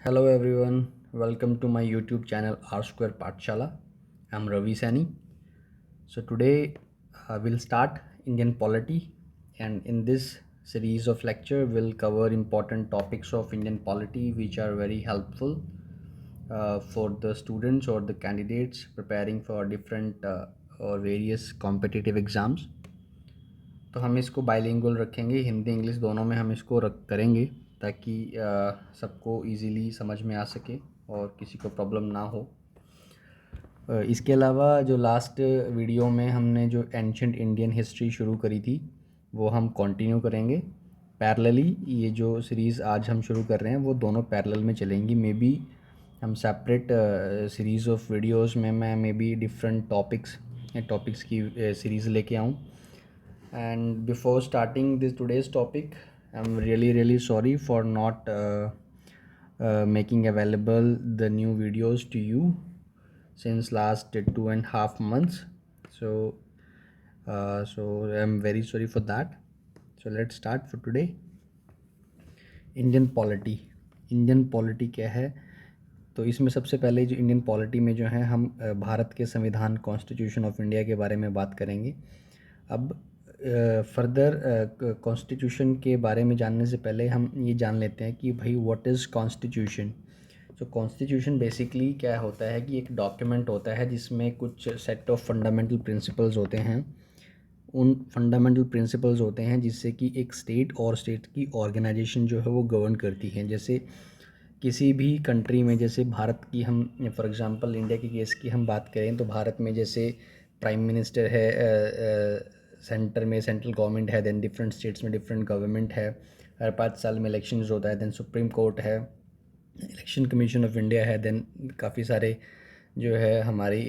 Hello everyone, welcome to my YouTube channel R Square Pathshala. I'm Ravi Sani. So today we'll start Indian polity, and in this series of lecture we'll cover important topics of Indian polity which are very helpful for the students or the candidates preparing for different or various competitive exams. तो हम इसको bilingual रखेंगे, Hindi English दोनों में हम इसको रख करेंगे ताकि सबको इजीली समझ में आ सके और किसी को प्रॉब्लम ना हो। इसके अलावा जो लास्ट वीडियो में हमने जो एंशंट इंडियन हिस्ट्री शुरू करी थी वो हम कंटिन्यू करेंगे पैरेलली। ये जो सीरीज़ आज हम शुरू कर रहे हैं वो दोनों पैरेलल में चलेंगी। मे बी हम सेपरेट सीरीज़ ऑफ वीडियोस में मैं मे बी डिफरेंट टॉपिक्स की सीरीज़ लेके आऊँ। And before starting this today's topic, I'm really sorry for not making available the new videos to you since last 2.5 months. So I'm very sorry for that. So let's start for today. Indian polity क्या है? तो इसमें सबसे पहले जो Indian polity में जो है हम भारत के संविधान कॉन्स्टिट्यूशन ऑफ इंडिया के बारे में बात करेंगे। अब फर्दर कॉन्स्टिट्यूशन के बारे में जानने से पहले हम ये जान लेते हैं कि भाई व्हाट इज़ कॉन्स्टिट्यूशन। तो कॉन्स्टिट्यूशन बेसिकली क्या होता है कि एक डॉक्यूमेंट होता है जिसमें कुछ सेट ऑफ फंडामेंटल प्रिंसिपल्स होते हैं। उन फंडामेंटल प्रिंसिपल्स होते हैं जिससे कि एक स्टेट और स्टेट की ऑर्गेनाइजेशन जो है वो गवर्न करती है। जैसे किसी भी कंट्री में, जैसे भारत की हम फॉर एग्जांपल इंडिया के केस की हम बात करें तो भारत में जैसे प्राइम मिनिस्टर है, सेंटर में सेंट्रल गवर्नमेंट है, देन डिफरेंट स्टेट्स में डिफरेंट गवर्नमेंट है, हर 5 साल में इलेक्शंस होता है, देन सुप्रीम कोर्ट है, इलेक्शन कमीशन ऑफ इंडिया है, देन काफ़ी सारे जो है हमारी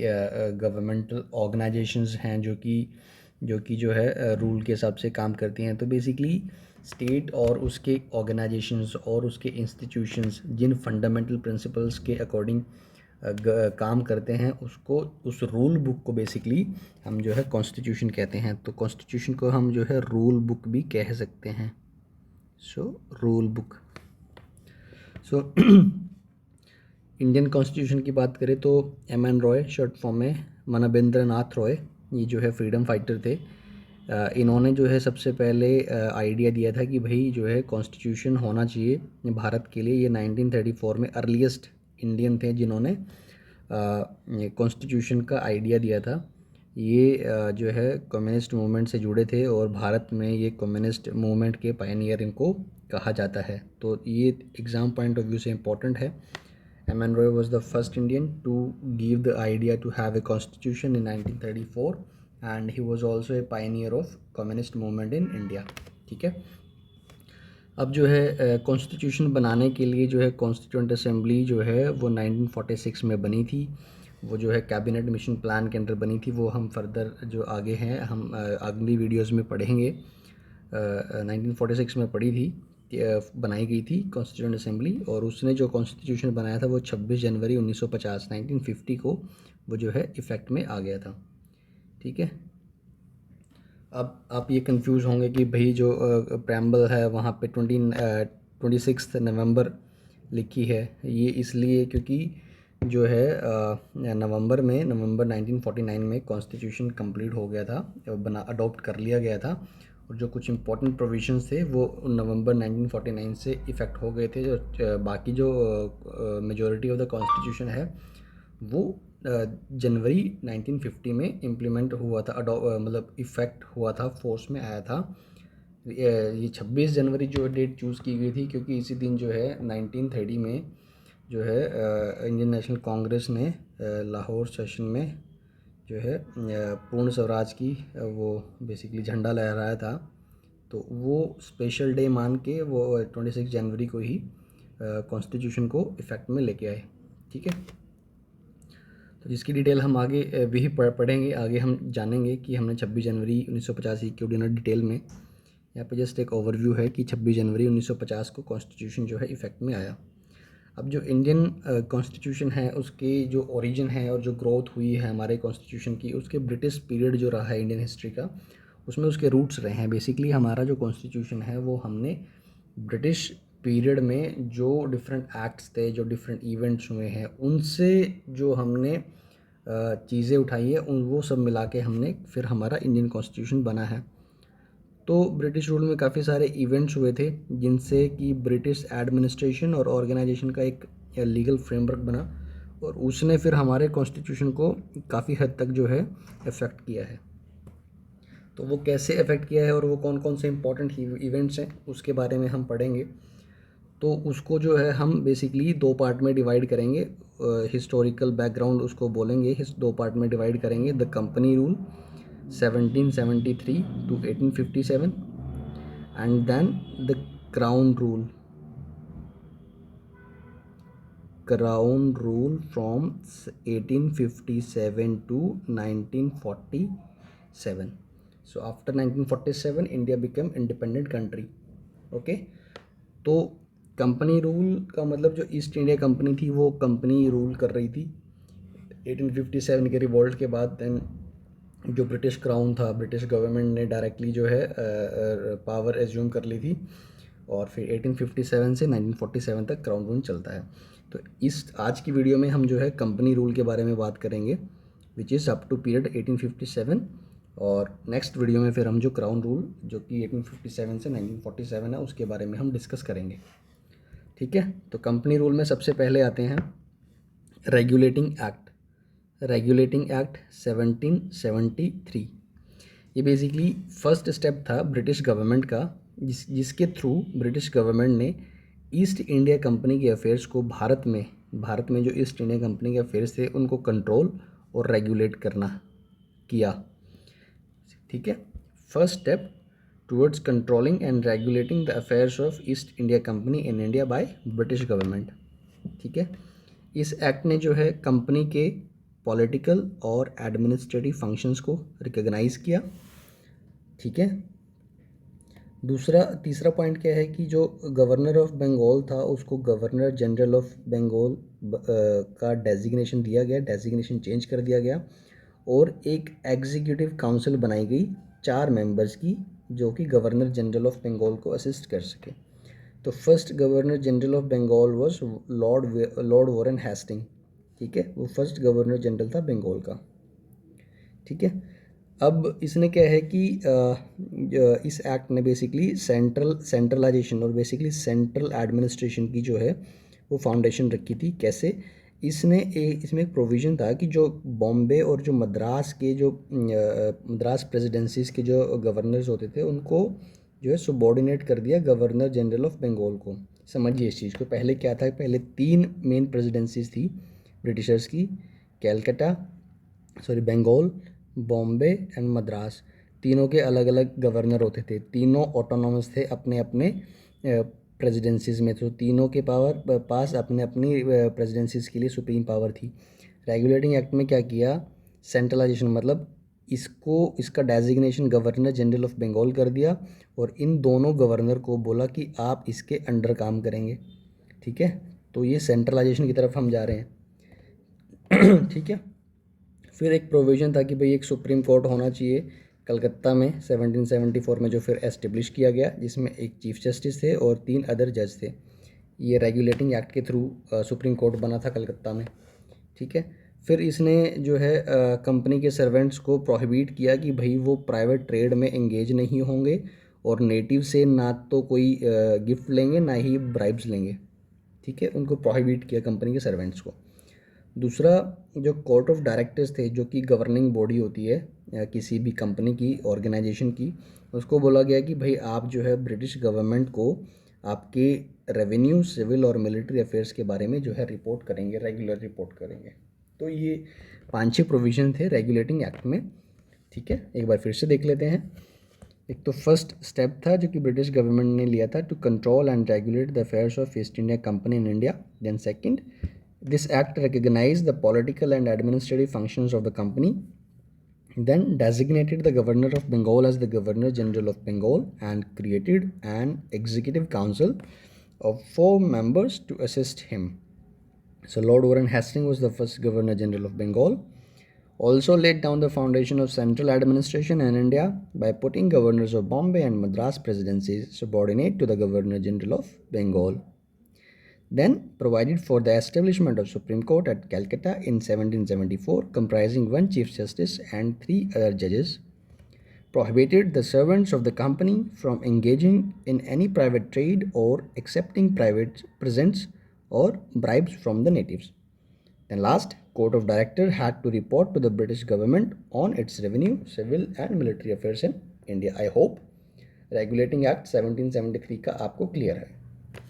गवर्नमेंटल ऑर्गेनाइजेशंस हैं जो कि जो है रूल के हिसाब से काम करती हैं। तो बेसिकली स्टेट और उसके ऑर्गेनाइजेशंस और उसके इंस्टीट्यूशंस जिन फंडामेंटल प्रिंसिपल्स के अकॉर्डिंग काम करते हैं उसको, उस रूल बुक को बेसिकली हम जो है कॉन्स्टिट्यूशन कहते हैं। तो कॉन्स्टिट्यूशन को हम जो है रूल बुक भी कह सकते हैं। So rule book. So Indian constitution की बात करें तो M.N. रॉय शॉर्ट फॉर्म में मानवेंद्र नाथ रॉय, ये जो है फ्रीडम फाइटर थे। इन्होंने जो है सबसे पहले आइडिया दिया था कि भाई जो है कॉन्स्टिट्यूशन होना चाहिए भारत के लिए। ये 1934 में अर्लीस्ट इंडियन थे जिन्होंने कॉन्स्टिट्यूशन का आइडिया दिया था। ये जो है कम्युनिस्ट मूवमेंट से जुड़े थे और भारत में ये कम्युनिस्ट मूवमेंट के पायनियर इनको कहा जाता है। तो ये एग्ज़ाम पॉइंट ऑफ व्यू से इम्पोर्टेंट है। M.N. Roy was the first Indian to give the idea to have a constitution in 1934 and he was also a pioneer of communist movement in India। ठीक है। अब जो है constitution बनाने के लिए जो है कॉन्स्टिट्यूंट असेंबली जो है वो 1946 में बनी थी। वो जो है कैबिनेट मिशन प्लान के अंडर बनी थी। वो हम फर्दर जो आगे हैं हम अगली वीडियोस में पढ़ेंगे। 1946 में पढ़ी थी, बनाई गई थी कॉन्स्टिट्यूंट असेंबली, और उसने जो कॉन्स्टिट्यूशन बनाया था वो 26 जनवरी 1950 1950 को वो जो है इफ़ेक्ट में आ गया था। ठीक है। अब आप ये कंफ्यूज होंगे कि भाई जो प्रेम्बल है वहाँ पे 26 नवंबर लिखी है। ये इसलिए क्योंकि जो है नवंबर 1949 में कॉन्स्टिट्यूशन कंप्लीट हो गया था, अडॉप्ट कर लिया गया था, और जो कुछ इंपॉर्टेंट प्रोविजंस थे वो नवंबर 1949 से इफ़ेक्ट हो गए थे। जो बाकी जो मेजॉरिटी ऑफ द कॉन्स्टिट्यूशन है वो जनवरी 1950 में इम्प्लीमेंट हुआ था, मतलब इफ़ेक्ट हुआ था, फोर्स में आया था। ये 26 जनवरी जो डेट चूज़ की गई थी क्योंकि इसी दिन जो है 1930 में जो है इंडियन नेशनल कांग्रेस ने लाहौर सेशन में जो है पूर्ण स्वराज की वो बेसिकली झंडा लहराया था। तो वो स्पेशल डे मान के वो 26 जनवरी को ही कॉन्स्टिट्यूशन को इफ़ेक्ट में लेके आए। ठीक है। तो जिसकी डिटेल हम आगे भी पढ़ेंगे। आगे हम जानेंगे कि हमने 26 जनवरी 1950 क्यों डिनर डिटेल में। यहाँ पे जस्ट एक ओवरव्यू है कि 26 जनवरी 1950 को कॉन्स्टिट्यूशन जो है इफ़ेक्ट में आया। अब जो इंडियन कॉन्स्टिट्यूशन है उसके जो ओरिजिन है और जो ग्रोथ हुई है हमारे कॉन्स्टिट्यूशन की, उसके ब्रिटिश पीरियड जो रहा है इंडियन हिस्ट्री का, उसमें उसके रूट्स रहे हैं। बेसिकली हमारा जो कॉन्स्टिट्यूशन है वो हमने ब्रिटिश पीरियड में जो डिफरेंट एक्ट्स थे, जो डिफरेंट इवेंट्स हुए हैं, उनसे जो हमने चीज़ें उठाई है उन वो सब मिला के हमने फिर हमारा इंडियन कॉन्स्टिट्यूशन बना है। तो ब्रिटिश रूल में काफ़ी सारे इवेंट्स हुए थे जिनसे कि ब्रिटिश एडमिनिस्ट्रेशन और ऑर्गेनाइजेशन का एक लीगल फ्रेमवर्क बना, और उसने फिर हमारे कॉन्स्टिट्यूशन को काफ़ी हद तक जो है इफ़ेक्ट किया है। तो वो कैसे इफ़ेक्ट किया है और वो कौन कौन से इंपॉर्टेंट इवेंट्स हैं उसके बारे में हम पढ़ेंगे। तो उसको जो है हम बेसिकली दो पार्ट में डिवाइड करेंगे। हिस्टोरिकल बैकग्राउंड उसको बोलेंगे, दो पार्ट में डिवाइड करेंगे। The company rule 1773 to 1857, and then the crown rule from 1857 to 1947. So after 1947 India became independent country. Okay, तो कंपनी रूल का मतलब जो ईस्ट इंडिया कंपनी थी वो कंपनी रूल कर रही थी 1857 के रिवॉल्ट के बाद। देन जो ब्रिटिश क्राउन था, ब्रिटिश गवर्नमेंट ने डायरेक्टली जो है पावर एज्यूम कर ली थी, और फिर 1857 से 1947 तक क्राउन रूल चलता है। तो इस आज की वीडियो में हम जो है कंपनी रूल के बारे में बात करेंगे, which is up to period 1857, और नेक्स्ट वीडियो में फिर हम जो क्राउन रूल जो कि 1857 से 1947 है उसके बारे में हम डिस्कस करेंगे। ठीक है, तो कंपनी रूल में सबसे पहले आते हैं रेगुलेटिंग एक्ट। रेगुलेटिंग एक्ट 1773, ये बेसिकली फर्स्ट स्टेप था ब्रिटिश गवर्नमेंट का, जिसके थ्रू ब्रिटिश गवर्नमेंट ने ईस्ट इंडिया कंपनी के अफेयर्स को भारत में जो ईस्ट इंडिया कंपनी के अफेयर्स थे उनको कंट्रोल और रेगुलेट करना किया। ठीक है, first step towards controlling and regulating the affairs of East India Company in India by British government. ठीक है, इस एक्ट ने जो है कंपनी के पॉलिटिकल और एडमिनिस्ट्रेटिव फंक्शंस को रिकॉग्नाइज किया। ठीक है, तीसरा पॉइंट क्या है कि जो गवर्नर ऑफ बंगाल था उसको गवर्नर जनरल ऑफ बंगाल का डेजिग्नेशन दिया गया, डेजिग्नेशन चेंज कर दिया गया, और एक एग्जीक्यूटिव काउंसिल बनाई गई 4 मेंबर्स की, जो कि गवर्नर जनरल ऑफ बंगाल को असिस्ट कर सके। तो first governor general of Bengal was Lord Warren Hasting. ठीक है, वो फर्स्ट गवर्नर जनरल था बंगाल का। ठीक है, अब इसने क्या है कि इस एक्ट ने बेसिकली सेंट्रलाइजेशन और बेसिकली सेंट्रल एडमिनिस्ट्रेशन की जो है वो फाउंडेशन रखी थी। कैसे? इसमें एक प्रोविज़न था कि जो बॉम्बे और जो मद्रास के जो मद्रास प्रेसिडेंसीज़ के जो गवर्नर्स होते थे उनको जो है सबॉर्डिनेट कर दिया गवर्नर जनरल ऑफ बंगाल को। समझिए इस चीज़ को, पहले क्या था, पहले 3 मेन प्रेसिडेंसीज़ थी ब्रिटिशर्स की, बंगाल, बॉम्बे एंड मद्रास। तीनों के अलग अलग गवर्नर होते थे, तीनों ऑटोनॉमस थे अपने अपने प्रेसिडेंसीज़ में, तो तीनों के पास अपने अपनी प्रेसिडेंसीज़ के लिए सुप्रीम पावर थी। रेगुलेटिंग एक्ट में क्या किया, सेंट्रलाइजेशन, मतलब इसका designation governor general of Bengal कर दिया, और इन दोनों गवर्नर को बोला कि आप इसके अंडर काम करेंगे। ठीक है, तो ये सेंट्रलाइजेशन की तरफ हम जा रहे हैं। ठीक है, फिर एक प्रोविज़न था कि भाई एक सुप्रीम कोर्ट होना चाहिए कलकत्ता में 1774 में, जो फिर एस्टेब्लिश किया गया, जिसमें एक चीफ जस्टिस थे और 3 अदर जज थे। ये रेगुलेटिंग एक्ट के थ्रू सुप्रीम कोर्ट बना था कलकत्ता में। ठीक है, फिर इसने जो है कंपनी के सर्वेंट्स को प्रोहिबिट किया कि भाई वो प्राइवेट ट्रेड में एंगेज नहीं होंगे, और नेटिव से ना तो कोई गिफ्ट लेंगे ना ही ब्राइब्स लेंगे। ठीक है, उनको प्रोहिबिट किया कंपनी के सर्वेंट्स को। दूसरा, जो कोर्ट ऑफ डायरेक्टर्स थे, जो कि गवर्निंग बॉडी होती है किसी भी कंपनी की, ऑर्गेनाइजेशन की, उसको बोला गया कि भाई आप जो है ब्रिटिश गवर्नमेंट को आपके रेवेन्यू, सिविल और मिलिट्री अफेयर्स के बारे में जो है रिपोर्ट करेंगे, रेगुलर रिपोर्ट करेंगे। तो ये 5-6 प्रोविज़न थे रेगुलेटिंग एक्ट में। ठीक है, एक बार फिर से देख लेते हैं। एक तो फर्स्ट स्टेप था जो कि ब्रिटिश गवर्नमेंट ने लिया था, to control and regulate the affairs of East India Company in India. Then second, this act recognized the political and administrative functions of the company, then designated the governor of Bengal as the governor general of Bengal, and created an executive council of 4 members to assist him. So Lord Warren Hastings was the first governor general of Bengal, Also laid down the foundation of central administration in India by putting governors of Bombay and Madras presidencies subordinate to the Governor General of Bengal. Then provided for the establishment of Supreme Court at Calcutta in 1774, comprising one Chief Justice and 3 other judges. Prohibited the servants of the company from engaging in any private trade or accepting private presents or bribes from the natives. Then last, Court of Director had to report to the British government on its revenue, civil and military affairs in India. I hope regulating act 1773 का आपको clear है.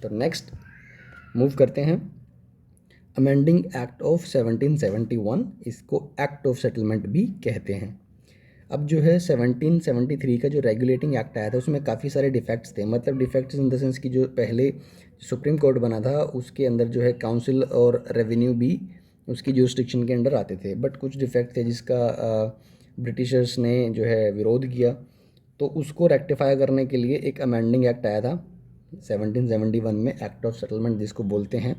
तो next move करते हैं amending act of 1771. इसको act of settlement भी कहते हैं. अब जो है 1773 का जो रेगुलेटिंग एक्ट आया था उसमें काफ़ी सारे डिफेक्ट्स थे. मतलब डिफेक्ट्स इन द सेंस कि जो पहले सुप्रीम कोर्ट बना था उसके अंदर जो है काउंसिल और रेवेन्यू भी उसकी जुरिस्डिक्शन के अंडर आते थे. बट कुछ डिफेक्ट थे जिसका ब्रिटिशर्स ने जो है विरोध किया. तो उसको रेक्टिफाई करने के लिए एक अमेंडिंग एक्ट आया था 1771 में, एक्ट ऑफ सेटलमेंट जिसको बोलते हैं.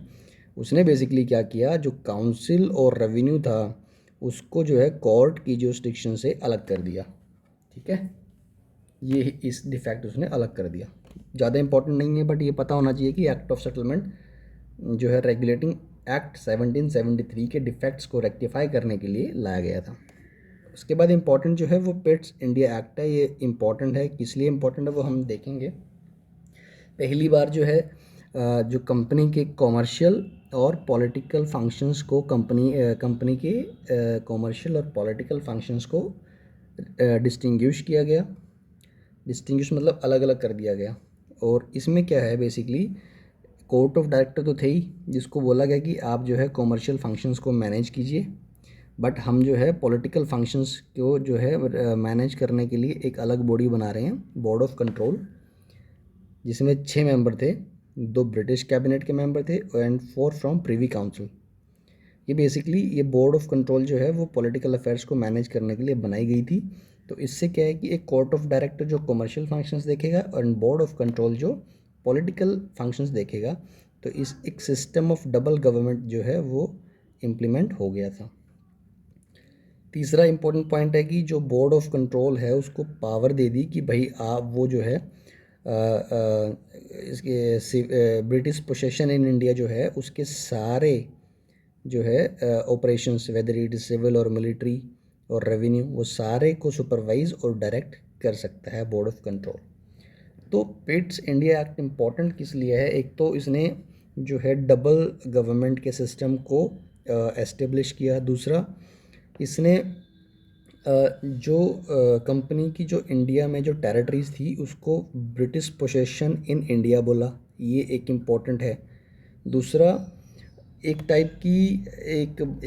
उसने बेसिकली क्या किया, जो काउंसिल और रेवेन्यू था उसको जो है कोर्ट की जुरिस्डिक्शन से अलग कर दिया. ठीक है, ये इस डिफेक्ट उसने अलग कर दिया. ज़्यादा इंपॉर्टेंट नहीं है बट ये पता होना चाहिए कि एक्ट ऑफ सेटलमेंट जो है रेगुलेटिंग एक्ट 1773 के डिफेक्ट्स को रेक्टिफाई करने के लिए लाया गया था. उसके बाद इम्पॉर्टेंट जो है वो पिट्स इंडिया एक्ट है. ये इम्पॉर्टेंट है, किस लिए इम्पॉर्टेंट है वो हम देखेंगे. पहली बार जो है जो कंपनी के कॉमर्शियल और पॉलिटिकल फंक्शंस को कंपनी के कॉमर्शियल और पॉलिटिकल फंक्शंस को डिस्टिंग्विश किया गया. डिस्टिंग्विश मतलब अलग अलग कर दिया गया. और इसमें क्या है, बेसिकली कोर्ट ऑफ डायरेक्टर तो थे ही, जिसको बोला गया कि आप जो है कॉमर्शियल फंक्शंस को मैनेज कीजिए, बट हम जो है पॉलिटिकल फंक्शंस को जो है मैनेज करने के लिए एक अलग बॉडी बना रहे हैं, बोर्ड ऑफ कंट्रोल, जिसमें 6 मेंबर थे. 2 ब्रिटिश कैबिनेट के मेंबर थे एंड 4 फ्रॉम प्रिवी काउंसिल. ये बेसिकली ये बोर्ड ऑफ कंट्रोल जो है वो पॉलिटिकल अफेयर्स को मैनेज करने के लिए बनाई गई थी. तो इससे क्या है कि एक कोर्ट ऑफ डायरेक्टर जो कमर्शियल फंक्शंस देखेगा और बोर्ड ऑफ कंट्रोल जो पॉलिटिकल फंक्शंस देखेगा. तो इस एक सिस्टम ऑफ डबल गवर्नमेंट जो है वो इम्प्लीमेंट हो गया था. तीसरा इंपॉर्टेंट पॉइंट है कि जो बोर्ड ऑफ कंट्रोल है उसको पावर दे दी कि भाई आप वो जो है इसके ब्रिटिश पोसेशन इन इंडिया जो है उसके सारे जो है operations, whether it is civil और मिलिट्री और रेवेन्यू, वो सारे को सुपरवाइज और डायरेक्ट कर सकता है बोर्ड ऑफ कंट्रोल. तो पिट्स इंडिया एक्ट इम्पॉर्टेंट किस लिए है, एक तो इसने जो है डबल गवर्नमेंट के सिस्टम को एस्टेब्लिश किया. दूसरा इसने जो कंपनी की जो इंडिया में जो टेरिटरीज थी उसको ब्रिटिश पोसेशन इन इंडिया बोला, ये एक इम्पॉर्टेंट है. दूसरा एक टाइप की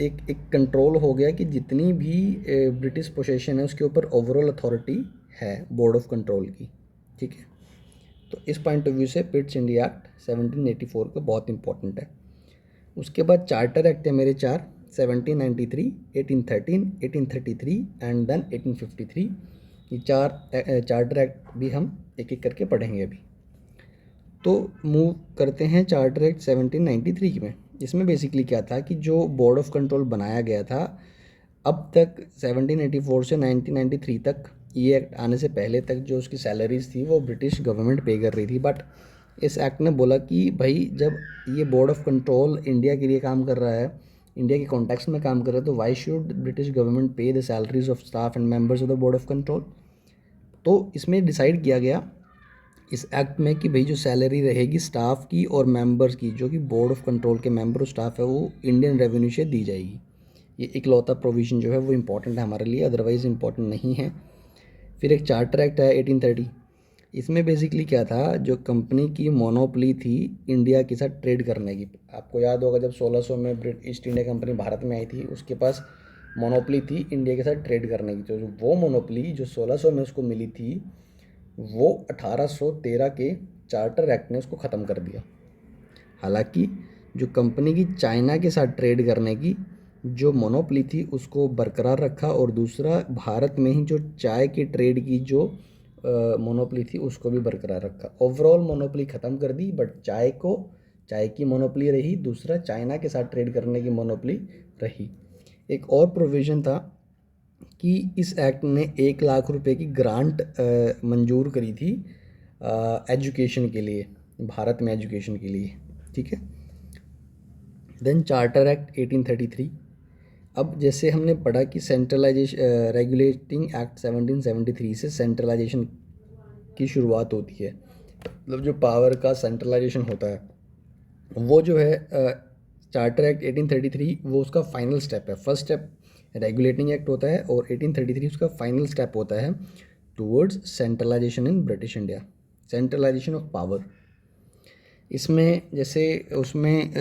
एक कंट्रोल हो गया कि जितनी भी ब्रिटिश पोसेशन है उसके ऊपर ओवरऑल अथॉरिटी है बोर्ड ऑफ कंट्रोल की. ठीक है, तो इस पॉइंट ऑफ व्यू से पिट्स इंडिया एक्ट 1784 का बहुत इंपॉर्टेंट है. उसके बाद चार्टर एक्ट है मेरे 4, 1793, 1813, 1833 एंड देन 1853. ये 4 चार्टर एक्ट भी हम एक एक करके पढ़ेंगे अभी. तो मूव करते हैं चार्टर एक्ट 1793 में. इसमें बेसिकली क्या था कि जो बोर्ड ऑफ कंट्रोल बनाया गया था अब तक 1784 से 1993 तक, ये एक्ट आने से पहले तक जो उसकी सैलरीज थी वो ब्रिटिश गवर्नमेंट पे कर रही थी. बट इस एक्ट ने बोला कि भाई जब ये बोर्ड ऑफ कंट्रोल इंडिया के लिए काम कर रहा है, इंडिया के कॉन्टेक्स्ट में काम कर रहा है, तो वाई शुड ब्रिटिश गवर्नमेंट पे the salaries of staff and members of the board of control. तो इसमें डिसाइड किया गया इस एक्ट में कि भाई जो सैलरी रहेगी स्टाफ की और मेंबर्स की, जो कि बोर्ड ऑफ कंट्रोल के मेंबर और स्टाफ है, वो इंडियन रेवेन्यू से दी जाएगी. ये इकलौता प्रोविज़न जो है वो इम्पॉर्टेंट है हमारे लिए, अदरवाइज़ इम्पॉर्टेंट नहीं है. फिर एक चार्टर एक्ट है 1830. इसमें बेसिकली क्या था, जो कंपनी की मोनोपली थी इंडिया के साथ ट्रेड करने की. आपको याद होगा जब 1600 में ईस्ट इंडिया कंपनी भारत में आई थी, उसके पास मोनोपली थी इंडिया के साथ ट्रेड करने की. तो वो मोनोपली जो 1600 में उसको मिली थी वो 1813 के चार्टर एक्ट ने उसको ख़त्म कर दिया. हालांकि जो कंपनी की चाइना के साथ ट्रेड करने की जो मोनोपली थी उसको बरकरार रखा, और दूसरा भारत में ही जो चाय की ट्रेड की जो मोनोपली थी उसको भी बरकरार रखा. ओवरऑल मोनोपली ख़त्म कर दी, बट चाय की मोनोपली रही, दूसरा चाइना के साथ ट्रेड करने की मोनोपली रही. एक और प्रोविज़न था कि इस एक्ट ने 1 लाख रुपए की ग्रांट मंजूर करी थी एजुकेशन के लिए, भारत में एजुकेशन के लिए, ठीक है। Then charter act 1833। अब जैसे हमने पढ़ा कि सेंट्रलाइजेशन, रेगुलेटिंग एक्ट 1773 से सेंट्रलाइजेशन की शुरुआत होती है, मतलब जो पावर का सेंट्रलाइजेशन होता है वो जो है चार्टर एक्ट 1833 वो उसका फाइनल स्टेप है। फर्स्ट स्टेप रेगुलेटिंग एक्ट होता है और 1833 उसका फाइनल स्टेप होता है towards centralization in British India, centralization of power. इसमें जैसे उसमें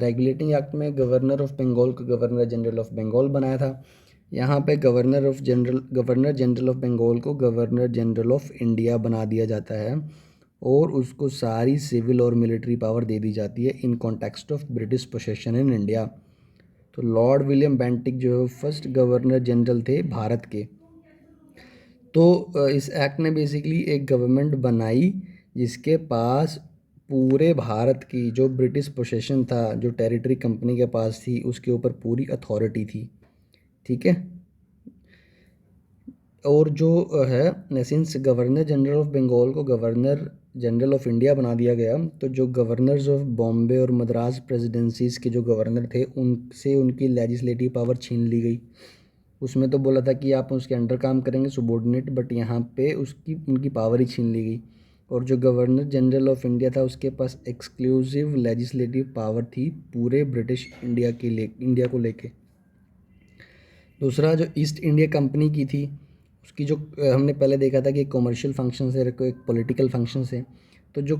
रेगुलेटिंग एक्ट में गवर्नर ऑफ बंगाल को गवर्नर जनरल ऑफ बंगाल बनाया था। यहाँ पे गवर्नर जनरल ऑफ बंगाल को गवर्नर जनरल ऑफ इंडिया बना दिया जाता है और उसको सारी सिविल और मिलिट्री पावर दे दी जाती है in context of British possession in India. तो लॉर्ड विलियम बेंटिक जो है फर्स्ट गवर्नर जनरल थे भारत के। तो इस एक्ट ने बेसिकली एक गवर्नमेंट बनाई जिसके पास पूरे भारत की जो ब्रिटिश पोसेशन था, जो टेरिटरी कंपनी के पास थी, उसके ऊपर पूरी अथॉरिटी थी, ठीक है। और जो है since governor general of Bengal को गवर्नर जनरल ऑफ इंडिया बना दिया गया, तो जो गवर्नर्स ऑफ बॉम्बे और मद्रास प्रेसिडेंसीज के जो गवर्नर थे उनसे उनकी लेजिस्लेटिव पावर छीन ली गई। उसमें तो बोला था कि आप उसके अंडर काम करेंगे सुबॉर्डिनेट, बट यहाँ पे उनकी पावर ही छीन ली गई। और जो गवर्नर जनरल ऑफ इंडिया था उसके पास एक्सक्लूसिव लेजिस्लेटिव पावर थी पूरे ब्रिटिश इंडिया को लेके। दूसरा जो ईस्ट इंडिया कंपनी की थी उसकी जो हमने पहले देखा था कि कॉमर्शियल फंक्शंस है, एक पॉलिटिकल फंक्शंस है। तो जो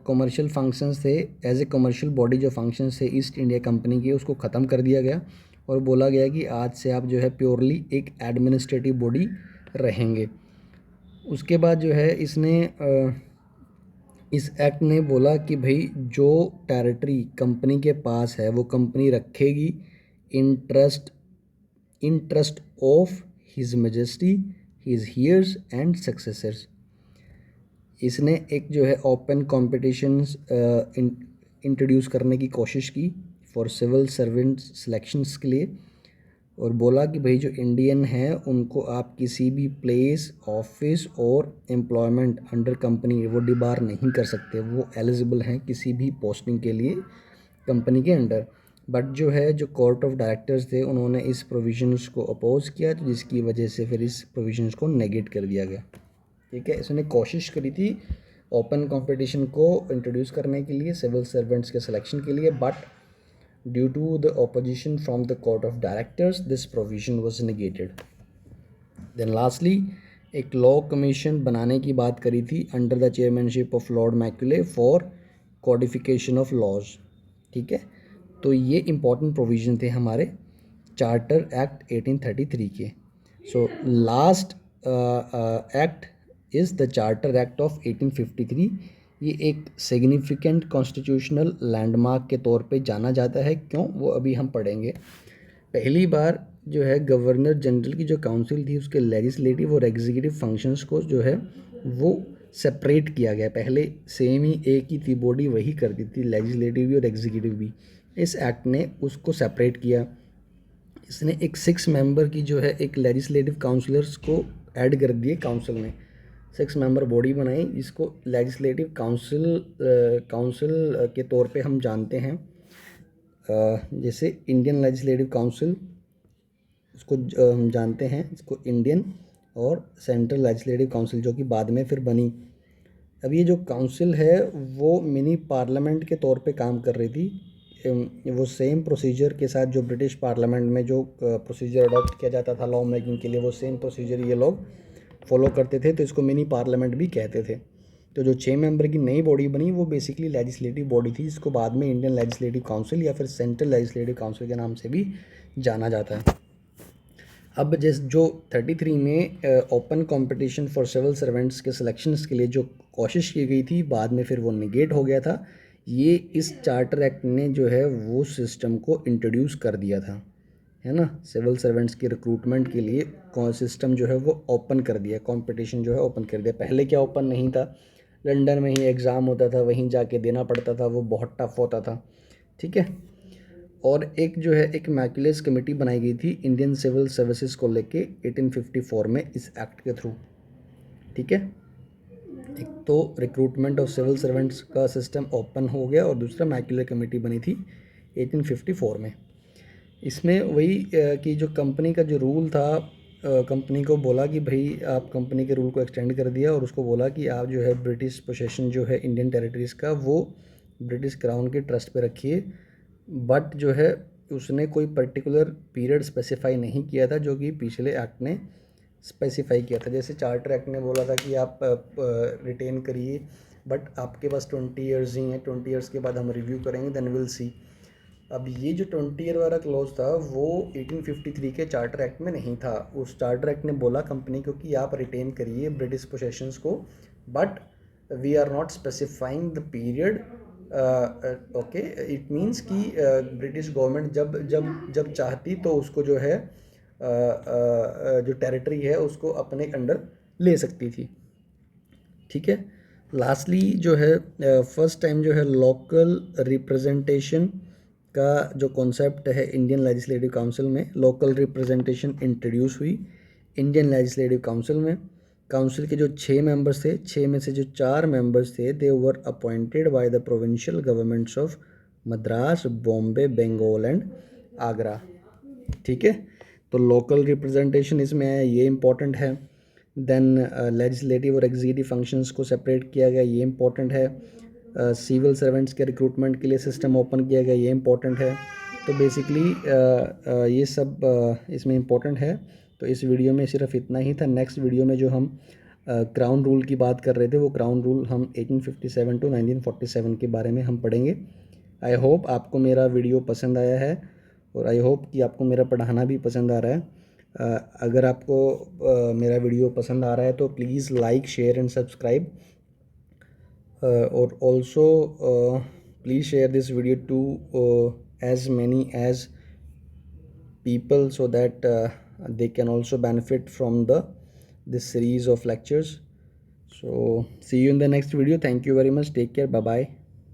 कॉमर्शियल फंक्शंस थे, एज ए कॉमर्शियल बॉडी जो फंक्शंस थे ईस्ट इंडिया कंपनी के, उसको ख़त्म कर दिया गया और बोला गया कि आज से आप जो है प्योरली एक एडमिनिस्ट्रेटिव बॉडी रहेंगे। उसके बाद जो है इस एक्ट ने बोला कि भाई जो टेरिटरी कंपनी के पास है वो कंपनी रखेगी interest of his majesty, his heirs and successors. इसने एक जो है ओपन कॉम्पिटिशन्स इंट्रोड्यूस करने की कोशिश की फॉर सिविल सर्वेंट सिलेक्शंस के लिए और बोला कि भाई जो इंडियन है उनको आप किसी भी प्लेस, ऑफिस और एम्प्लॉयमेंट अंडर कंपनी वो डिबार नहीं कर सकते, वो एलिजिबल हैं किसी भी पोस्टिंग के लिए कंपनी के अंडर। बट जो है जो कोर्ट ऑफ डायरेक्टर्स थे उन्होंने इस प्रोविजंस को अपोज किया, तो जिसकी वजह से फिर इस प्रोविजंस को नेगेट कर दिया गया, ठीक है। इसने कोशिश करी थी ओपन कंपटीशन को इंट्रोड्यूस करने के लिए सिविल सर्वेंट्स के सिलेक्शन के लिए, but due to the opposition from the court of directors this provision was negated. Then lastly एक लॉ कमीशन बनाने की बात करी थी under the chairmanship of Lord Macaulay for codification of laws, ठीक है। तो ये इंपॉर्टेंट प्रोविज़न थे हमारे चार्टर एक्ट 1833 के। So last act is the charter act of 1853। ये एक सिग्निफिकेंट कॉन्स्टिट्यूशनल लैंडमार्क के तौर पे जाना जाता है। क्यों, वो अभी हम पढ़ेंगे। पहली बार जो है गवर्नर जनरल की जो काउंसिल थी उसके लेजिस्लेटिव और एग्जीक्यूटिव फंक्शंस को जो है वो सेपरेट किया गया। पहले सेम ही एक ही थी बॉडी, वही करती थी लेजिस्लेटिव भी और एग्जीक्यूटिव भी। इस एक्ट ने उसको सेपरेट किया। इसने एक 6 मेंबर की जो है एक लेजिस्लेटिव काउंसलर्स को ऐड कर दिए काउंसिल में। 6 मेंबर बॉडी बनाई जिसको लेजिस्लेटिव काउंसिल के तौर पे हम जानते हैं। जैसे इंडियन लेजिस्लेटिव काउंसिल उसको हम जानते हैं, इसको इंडियन और सेंट्रल लेजिस्लेटिव काउंसिल जो कि बाद में फिर बनी। अब ये जो काउंसिल है वो मिनी पार्लियामेंट के तौर पे काम कर रही थी। वो सेम प्रोसीजर के साथ जो ब्रिटिश पार्लियामेंट में जो प्रोसीजर अडॉप्ट किया जाता था लॉ मेकिंग के लिए, वो सेम प्रोसीजर ये लोग फॉलो करते थे, तो इसको मिनी पार्लियामेंट भी कहते थे। तो जो 6 मेंबर की नई बॉडी बनी वो बेसिकली लेजिस्लेटिव बॉडी थी, जिसको बाद में इंडियन लेजिस्लेटिव काउंसिल या फिर सेंट्रल लेजिस्लेटिव काउंसिल के नाम से भी जाना जाता है। अब जो 33 में open competition for civil servants के सिलेक्शंस के लिए जो कोशिश की गई थी, बाद में फिर वो निगेट हो गया था। ये इस चार्टर एक्ट ने जो है वो सिस्टम को इंट्रोड्यूस कर दिया था, है ना। सिविल सर्वेंट्स की रिक्रूटमेंट के लिए सिस्टम जो है वो ओपन कर दिया, कंपटीशन जो है ओपन कर दिया। पहले क्या ओपन नहीं था, लंदन में ही एग्ज़ाम होता था, वहीं जाके देना पड़ता था, वो बहुत टफ होता था, ठीक है। और एक जो है एक मैकुलस कमेटी बनाई गई थी इंडियन सिविल सर्विसेज को लेके 1854 में इस एक्ट के थ्रू। ठीक है, एक तो रिक्रूटमेंट ऑफ सिविल सर्वेंट्स का सिस्टम ओपन हो गया और दूसरा मैकुलर कमेटी बनी थी 1854 में। इसमें वही कि जो कंपनी का जो रूल था, कंपनी को बोला कि भाई आप कंपनी के रूल को एक्सटेंड कर दिया और उसको बोला कि आप जो है ब्रिटिश पोसेशन जो है इंडियन टेरिटरीज़ का वो ब्रिटिश क्राउन के ट्रस्ट पे रखिए। बट जो है उसने कोई पर्टिकुलर पीरियड स्पेसिफाई नहीं किया था जो कि पिछले एक्ट ने स्पेसिफाई किया था। जैसे चार्टर एक्ट ने बोला था कि आप रिटेन करिए, बट आपके पास 20 ईयर्स ही हैं, 20 ईयर्स के बाद हम रिव्यू करेंगे, देन विल सी। अब ये जो 20 ईयर वाला क्लॉज था वो 1853 के चार्टर एक्ट में नहीं था। उस चार्टर एक्ट ने बोला कंपनी को कि आप रिटेन करिए ब्रिटिश पोसेशंस को, but we are not specifying the period. Okay, it means कि ब्रिटिश गवर्नमेंट जब जब जब चाहती तो उसको जो है जो टेरिटरी है उसको अपने अंडर ले सकती थी। ठीक है, लास्टली जो है फर्स्ट टाइम जो है लोकल रिप्रेजेंटेशन का जो कॉन्सेप्ट है इंडियन लेजिस्लेटिव काउंसिल में, लोकल रिप्रेजेंटेशन इंट्रोड्यूस हुई इंडियन लेजिस्लेटिव काउंसिल में। काउंसिल के जो 6 मेंबर्स थे, 6 में से जो 4 मेंबर्स थे they were appointed by the provincial governments of Madras, Bombay, Bengal and Agra. ठीक है, तो लोकल रिप्रेजेंटेशन इसमें है, ये इम्पॉर्टेंट है। देन लेजिस्लेटिव और एग्जीक्यूटिव फंक्शंस को सेपरेट किया गया, ये इम्पॉर्टेंट है। सिविल सर्वेंट्स के रिक्रूटमेंट के लिए सिस्टम ओपन किया गया, ये इम्पॉर्टेंट है। तो बेसिकली ये सब इसमें इम्पॉर्टेंट है। तो इस वीडियो में सिर्फ इतना ही था। नेक्स्ट वीडियो में जो हम क्राउन रूल की बात कर रहे थे वो क्राउन रूल हम 1857 टू 1947 के बारे में हम पढ़ेंगे। आई होप आपको मेरा वीडियो पसंद आया है और आई होप कि आपको मेरा पढ़ाना भी पसंद आ रहा है। अगर आपको मेरा वीडियो पसंद आ रहा है तो please like, share and subscribe, और also please share this video to as many as people so that they can also benefit from this series of lectures. So see you in the next video. Thank you very much. Take care. Bye bye.